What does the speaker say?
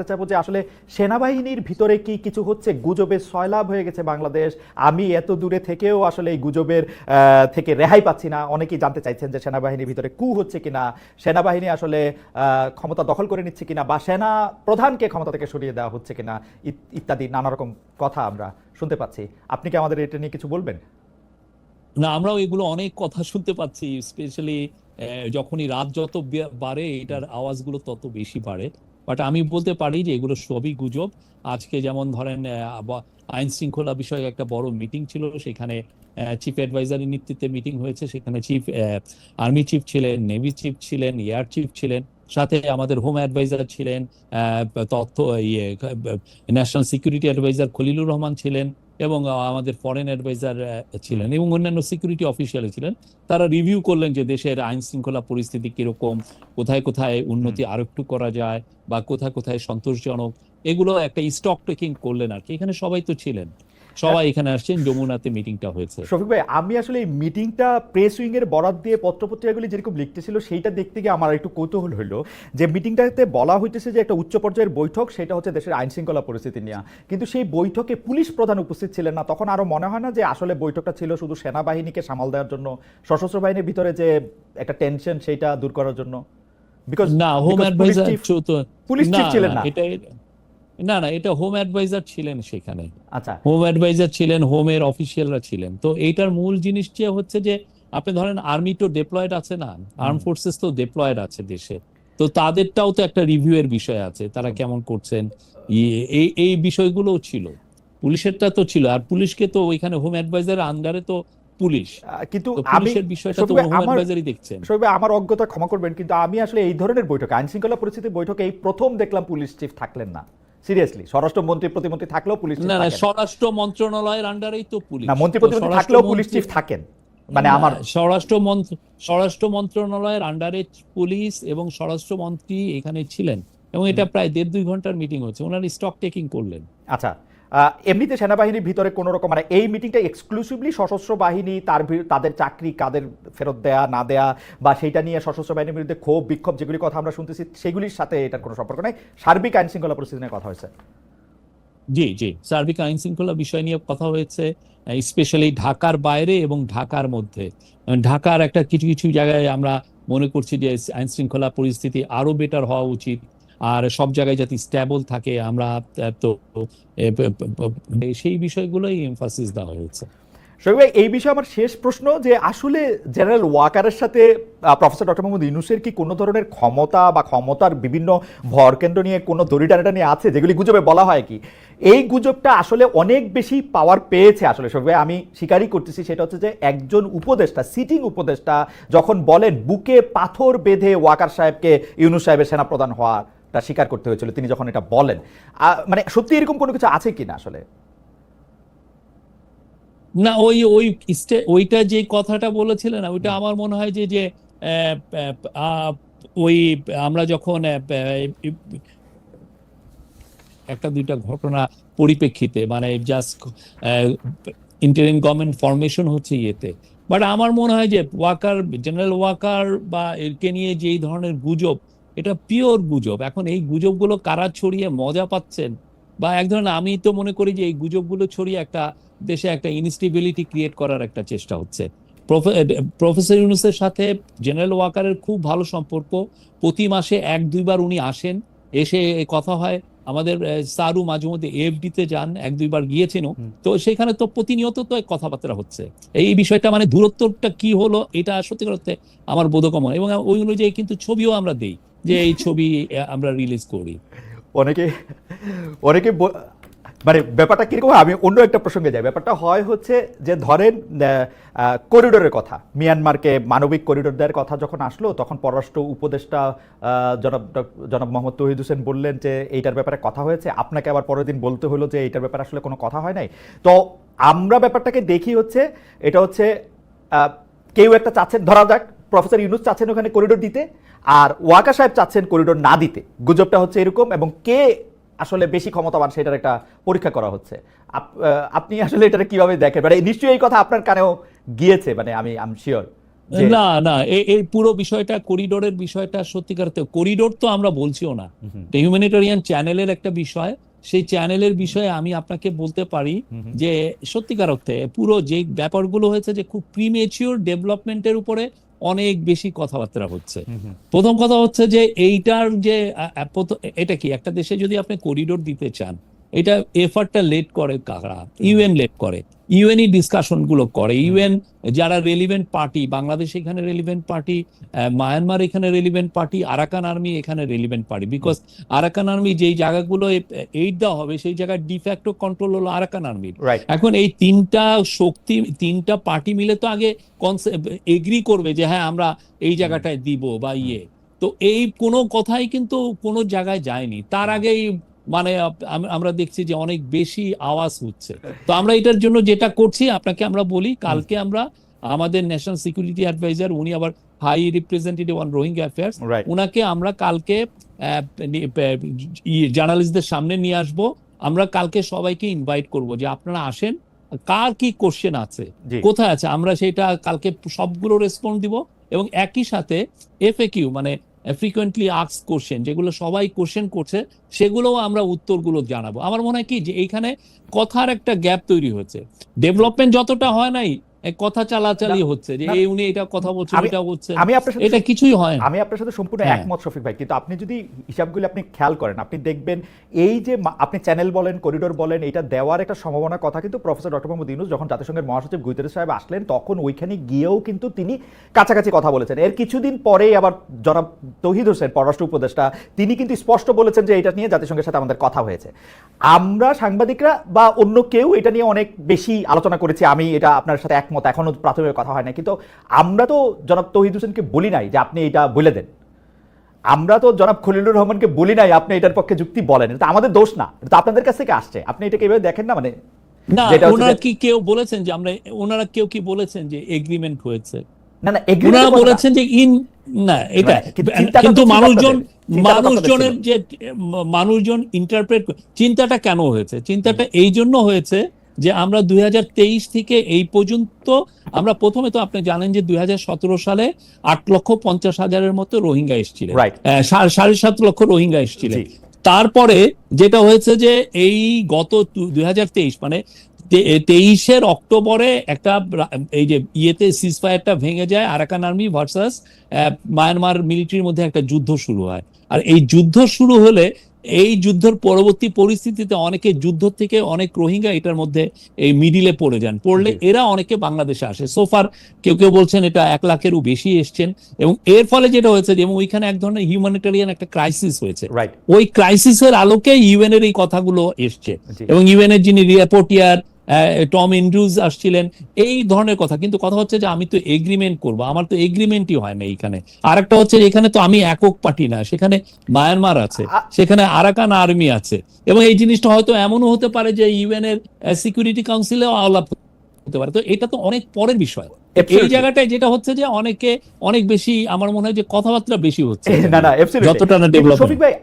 জানতে চাইবো যে আসলে সেনাবাহিনীর ভিতরে কি কিছু হচ্ছে, গুজবের সয়লাভ হয়ে গেছে বাংলাদেশ, আমি এত দূরে থেকেও আসলে এই গুজবের থেকে রেহাই পাচ্ছি না। অনেকেই জানতে চাইছেন যে সেনাবাহিনীর ভিতরে কু হচ্ছে কিনা, সেনাবাহিনী আসলে ক্ষমতা দখল করে নিচ্ছে কিনা, বা সেনা প্রধানকে ক্ষমতা থেকে সরিয়ে দেওয়া হচ্ছে কিনা, ইত্যাদি নানা রকম কথা আমরা শুনতে পাচ্ছি। আপনি কি আমাদের এটা নিয়ে কিছু বলবেন? না, আমরাও এগুলো অনেক কথা শুনতে পাচ্ছি, স্পেশালি যখনই রাত যত বাড়ে এটার আওয়াজগুলো তত বেশি বাড়ে। বাট আমি বলতে পারি যে এগুলো সবই গুজব। আজকে যেমন ধরেন আইন শৃঙ্খলা বিষয়ে একটা বড় মিটিং ছিল, সেখানে চিফ অ্যাডভাইজারের নেতৃত্বে মিটিং হয়েছে। সেখানে আর্মি চিফ ছিলেন, নেভি চিফ ছিলেন, এয়ার চিফ ছিলেন, সাথে আমাদের হোম অ্যাডভাইজার ছিলেন, তথ্য national security adviser Khalilur Rahman ছিলেন, এবং আমাদের ফরেন অ্যাডভাইজার ছিলেন, এবং অন্যান্য সিকিউরিটি অফিসিয়াল ছিলেন। তারা রিভিউ করলেন যে দেশের আইন শৃঙ্খলা পরিস্থিতি কিরকম, কোথায় কোথায় উন্নতি আরো একটু করা যায়, বা কোথায় কোথায় সন্তোষজনক, এগুলো একটা স্টক টেকিং করলেন আর কি। এখানে সবাই তো ছিলেন, সবাই এখানে আসছেন, যমুনাতে মিটিংটা হয়েছে। শফিক ভাই, আমি আসলে এই মিটিংটা প্রেস উইং এর বরাত দিয়ে পত্রপত্রিকাগুলি যেরকম লিখতেছিল সেইটা দেখতে গিয়ে আমার একটু কৌতূহল হলো যে মিটিংটাতে বলা হইতেছে যে একটা উচ্চ পর্যায়ের বৈঠক, সেটা হচ্ছে দেশের আইন শৃঙ্খলা পরিস্থিতি নিয়ে, কিন্তু সেই বৈঠকে পুলিশ প্রধান উপস্থিত ছিলেন না। তখন আরো মনে হয় না যে আসলে বৈঠকটা ছিল শুধু সেনাবাহিনীকে সামাল দেওয়ার জন্য, সশস্ত্র বাহিনীর ভিতরে যে একটা টেনশন সেইটা দূর করার জন্য? বিকজ না, হোম অ্যাডভাইজার পুলিশ চিফ ছিলেন না। না না, এটা হোম অ্যাডভাইজার ছিলেন সেখানে। আচ্ছা, হোম অ্যাডভাইজার ছিলেন, হোমের অফিসিয়ালরা ছিলেন। তো এইটার মূল জিনিসটা হচ্ছে যে আপনি ধরেন আর্মি তো ডেপ্লয়েড আছে না, আর্ম ফোর্সেস তো ডেপ্লয়েড আছে দেশে, তো তাদেরটাও তো একটা রিভিউ এর বিষয় আছে, তারা কেমন করছেন, এই এই বিষয়গুলোও ছিল। পুলিশেরটা তো ছিল, আর পুলিশকে তো ওইখানে হোম অ্যাডভাইজারের আন্ডারে তো পুলিশ, কিন্তু তো আমি পুলিশের বিষয়টা তো হোম অ্যাডভাইজারই দেখছেন। শোয়েব ভাই, আমার অজ্ঞতা ক্ষমা করবেন, কিন্তু আমি আসলে এই ধরনের বৈঠকে, আইন শৃঙ্খলা পরিস্থিতি বৈঠকে এই প্রথম দেখলাম পুলিশ চিফ থাকলেন না। সিরিয়াসলি, স্বরাষ্ট্রমন্ত্রী প্রতিমন্ত্রী থাকলেও পুলিশ চিফ না না, থাকেন স্বরাষ্ট্র মন্ত্রণালয়ের আন্ডারেই তো পুলিশ, না, মন্ত্রী তো প্রতিমন্ত্রী থাকলেও পুলিশ চিফ থাকেন, মানে আমার স্বরাষ্ট্র মন্ত্রণালয়ের আন্ডারে পুলিশ এবং স্বরাষ্ট্রমন্ত্রী এখানে ছিলেন, এবং এটা প্রায় 1.5-2 ঘন্টার মিটিং হচ্ছে, ওনারা স্টক টেকিং করলেন। আচ্ছা, এমনিতে সেনাবাহিনীর ভিতরে কোন রকম, মানে এই মিটিংটা এক্সক্লুসিভলি সশস্ত্র বাহিনী তাদের চাকরি কাদের ফেরত দেয়া না দেয়া, বা সেইটা নিয়ে সশস্ত্র বাহিনীর বিরুদ্ধে ক্ষোভ বিক্ষোভ যেগুলি কথা আমরা শুনতেছি সেগুলির সাথে এটার কোনো সম্পর্ক নাই, সার্বিক আইন শৃঙ্খলা পরিস্থিতি নিয়ে কথা হয়েছে? জি জি, সার্বিক আইন শৃঙ্খলা বিষয় নিয়ে কথা হয়েছে, স্পেশালি ঢাকার বাইরে এবং ঢাকার মধ্যে। ঢাকার একটা কিছু কিছু জায়গায় আমরা মনে করছি যে আইন শৃঙ্খলা পরিস্থিতি আরো বেটার হওয়া উচিত, আর সব জায়গায় যাতে স্ট্যাবল থাকে আমরা, তো সেই বিষয়গুলোই এমফাসিস দেওয়া হয়েছে। শফিক ভাই, এই বিষয়ে আমার শেষ প্রশ্ন, যে আসলে জেনারেল ওয়াকারের সাথে প্রফেসর ডক্টর মোহাম্মদ ইউনূসের কি কোনো ধরনের ক্ষমতা বা ক্ষমতার বিভিন্ন ভরকেন্দ্র নিয়ে কোনো দড়িটানাটা নিয়ে আছে, যেগুলি গুজবে বলা হয় কি এই গুজবটা আসলে অনেক বেশি পাওয়ার পেয়েছে? আসলে শফিক ভাই, আমি স্বীকারই করতেছি, সেটা হচ্ছে যে একজন উপদেষ্টা, সিটিং উপদেষ্টা যখন বলেন বুকে পাথর বেঁধে ওয়াকার সাহেবকে ইউনূস সাহেবের সেনাপ্রধান হওয়াটা স্বীকার করতে হয়েছিল, তিনি যখন এটা বলেন, মানে সত্যি এরকম কোনো কিছু আছে কিনা আসলে? না, ওই ওই ওইটা যে কথাটা বলেছিলেন, ওইটা আমার মনে হয় যে যে আহ, আহ, ওই আমরা যখন একটা দুইটা ঘটনা পরিপ্রেক্ষিতে, মানে জাস্ট ইন্টারিম গভর্নমেন্ট ফরমেশন হচ্ছে ইয়েতে, বাট আমার মনে হয় যে জেনারেল ওয়াকার বা এরকে নিয়ে যে এই ধরনের গুজব, এটা পিওর গুজব। এখন এই গুজবগুলো কারা ছড়িয়ে মজা পাচ্ছেন, বা এক ধরনের, আমি তো মনে করি যে এই গুজবগুলো ছড়িয়ে একটা দেশে একটা ইনস্টেবিলিটি ক্রিয়েট করার একটা চেষ্টা হচ্ছে। প্রফেসর ইউনূসের সাথে জেনারেল ওয়াকারের খুব ভালো সম্পর্ক, প্রতি মাসে 1-2 বার উনি আসেন, এসে কথা হয়। আমাদের সারু মাঝে মধ্যে এফডি তে যান, 1-2 বার গিয়েছেন, তো সেখানে তো প্রতিনিয়ত তো কথাবার্তা হচ্ছে। এই বিষয়টা মানে দূরত্বটা কি হলো, এটা সত্যি করতে আমার বোধগম্য, এবং ওই অনুযায়ী কিন্তু ছবিও আমরা দেই, যে এই ছবি আমরা রিলিজ করি। অনেকে অনেকে মানে ব্যাপারটা কিরকম, আমি অন্য একটা প্রসঙ্গে যাই। ব্যাপারটা হয় হচ্ছে যে ধরেন করিডোরের কথা, মিয়ানমারকে মানবিক করিডোর দেওয়ার কথা যখন আসলো, তখন পররাষ্ট্র উপদেষ্টা জনাব মোহাম্মদ তৌহিদ হোসেন বললেন যে এইটার ব্যাপারে কথা হয়েছে, আপনাকে আবার পরের দিন বলতে হলো যে এইটার ব্যাপারে আসলে কোনো কথা হয় নাই। তো আমরা ব্যাপারটাকে দেখি হচ্ছে এটা হচ্ছে কেউ একটা চাচ্ছেন, ধরা যাক প্রফেসর ইউনূস চাচ্ছেন ওখানে করিডোর দিতে, আর ওয়াকা সাহেব চাচ্ছেন করিডোর না দিতে। গুজবটা হচ্ছে এরকম, এবং কে আসলে বেশি ক্ষমতাবান সেটার একটা পরীক্ষা করা হচ্ছে। আপনি আসলে এটা কিভাবে দেখেন? মানে নিশ্চয়ই এই কথা আপনার কানেও গিয়েছে, মানে আমি শিওর যে না না এই পুরো বিষয়টা করিডোরের বিষয়টা সত্যিকার করিডোর তো আমরা বলছিও না, হিউম্যানিটেরিয়ান চ্যানেলের একটা বিষয়। সেই চ্যানেলের বিষয়ে আমি আপনাকে বলতে পারি যে সত্যিকার অর্থে পুরো যে ব্যাপারগুলো হয়েছে যে খুব প্রিমেচিওর ডেভেলপমেন্টের উপরে অনেক বেশি কথাবার্তা হচ্ছে। প্রথম কথা হচ্ছে যে এইটার যে এটা কি একটা দেশে যদি আপনি করিডোর দিতে চান, এটা এফার্টটা লেট করে কারা? ইউএন লেট করে, ইউএনই ডিসকাশন গুলো করে, ইউএন যারা রেলিভেন্ট পার্টি, বাংলাদেশ এখানে রেলিভেন্ট পার্টি, মায়ানমার এখানে রেলিভেন্ট পার্টি, আরাকান আর্মি এখানে relevant party. Because Arakan army যেই জায়গাগুলো এইড দেওয়া হবে সেই জায়গায় ডিফ্যাক্টো কন্ট্রোল হলো আরাকান আর্মির। এখন এই তিনটা শক্তি, তিনটা পার্টি মিলে তো আগে এগ্রি করবে যে হ্যাঁ আমরা এই জায়গাটায় দিব বা তো এই কোনো কথাই কিন্তু কোনো জায়গায় যায়নি। তার আগেই মানে আমরা দেখছি যে অনেক বেশি আওয়াজ হচ্ছে। তো আমরা এটার জন্য যেটা করছি আপনাকে আমরা বলি, কালকে আমরা আমাদের ন্যাশনাল সিকিউরিটি অ্যাডভাইজার, উনি আবার high representative on Rohingya affairs, উনাকে আমরা কালকে জার্নালিস্টদের সামনে নিয়ে আসব। আমরা কালকে সবাইকে ইনভাইট করব যে আপনারা আসেন, কার কি কোশ্চেন আছে, কোথায় আছে, আমরা সেটা কালকে সবগুলো রেসপন্স দিব। এবং একই সাথে এফএকিউ মানে ফ্রিকোয়েন্টলি আস্কড কোশ্চেন, যেগুলো সবাই কোশ্চেন করছে, সেগুলোও আমরা উত্তরগুলো জানাবো। আমার মনে হয় কি যে এইখানে কথার একটা গ্যাপ তৈরি হয়েছে, ডেভেলপমেন্ট যতটা হয় নাই, কথা চালাচালি হচ্ছে যে এই উনি এটা কথা বলছেন, এটা বলছেন, এটা কিছুই হয় না। আমি আপনার সাথে সম্পূর্ণ একমত শফিক ভাই, কিন্তু আপনি যদি হিসাবগুলো আপনি খেয়াল করেন, আপনি দেখবেন এই যে আপনি চ্যানেল বলেন, করিডোর বলেন, এটা দেওয়ার একটা সম্ভাবনার কথা কিন্তু প্রফেসর ডক্টর মোহাম্মদ ইউনূস যখন জাতিসংঘের মহাসচিব গুতেরেস সাহেব আসলেন, তখন ওইখানে গিয়েও কিন্তু তিনি কাছাকাছি কথা বলেছেন। এর কিছুদিন পরেই আবার জনাব তৌহিদ হোসেন পররাষ্ট্র উপদেষ্টা, তিনি কিন্তু স্পষ্ট বলেছেন যে এটা নিয়ে জাতিসংঘের সাথে আমাদের কথা হয়েছে। আমরা সাংবাদিকরা বা অন্য কেউ এটা নিয়ে অনেক বেশি আলোচনা করেছি, আমি এটা আপনার সাথে একমত, এখনো প্রাথমিক কথা হয় না, কিন্তু আমরা তো জনাব তৌহিদ হোসেনকে বলি নাই যে আপনি এটা বলে দেন, আমরা তো জনাব খলিলুর রহমানকে বলি নাই আপনি এটার পক্ষে যুক্তি বলেন। এটা আমাদের দোষ না, এটা আপনাদের কাছ থেকে আসছে, আপনি এটাকে এভাবে দেখেন না। মানে না, ওনারা কি কেউ বলেছেন যে আমরা, ওনারা কেউ কি বলেছেন যে এগ্রিমেন্ট হয়েছে? না না, ওনারা বলেছেন যে না এটা, কিন্তু মানুষজনের যে মানুষজন ইন্টারপ্রেট, চিন্তাটা কেন হয়েছে? চিন্তাটা এই জন্য হয়েছে যে আমরা 2023 থেকে এই পর্যন্ত আমরা প্রথমে তো আপনি জানেন যে 2017 সালে 8,50,000-এর মতো রোহিঙ্গা এসেছিলেন, 7.5 লক্ষ রোহিঙ্গা এসেছিলেন। তারপরে যেটা হয়েছে যে এই গত 2023 মানে 23-এর অক্টোবরে একটা এই যে ইয়েতে সিজফায়ারটা ভেঙে যায়, আরাকান আর্মি ভার্সাস মায়ানমার মিলিটারির মধ্যে একটা যুদ্ধ শুরু হয়। আর এই যুদ্ধ শুরু হলে এই যুদ্ধের পরবর্তী পরিস্থিতিতে অনেকে যুদ্ধ থেকে অনেক রোহিঙ্গা এটার মধ্যে এই মিডিলে পড়ে যান, পড়লে এরা অনেকে বাংলাদেশে আসে। সোফার কেউ কেউ বলছেন এটা 1 লাখেরও বেশি এসছেন। এবং এর ফলে যেটা হয়েছে যেমন ওইখানে এক ধরনের হিউম্যানিটেরিয়ান একটা ক্রাইসিস হয়েছে, ওই ক্রাইসিসের আলোকে ইউএন এর এই কথাগুলো এসছে। এবং ইউএন এর যিনি রিপোর্টিয়ার টম এন্ড্রুজ আসছিলেন, এই ধরনের কথা। কিন্তু কথা হচ্ছে যে আমি তো এগ্রিমেন্ট করবো, আমার তো এগ্রিমেন্টই হয় না এইখানে। আর একটা হচ্ছে এখানে তো আমি একক পার্টি না, সেখানে মায়ানমার আছে, সেখানে আরাকান আর্মি আছে, এবং এই জিনিসটা হয়তো এমনও হতে পারে যে ইউএন এর সিকিউরিটি কাউন্সিলেও আলাপ হতে পারে। তো এটা তো অনেক পরের বিষয়। এই জায়গাটায় যেটা হচ্ছে যে অনেকে অনেক বেশি, আমার মনে হয় যে কথাবার্তা বেশি হচ্ছে, না না, যতটা না ডেভেলপমেন্ট। শফিক ভাই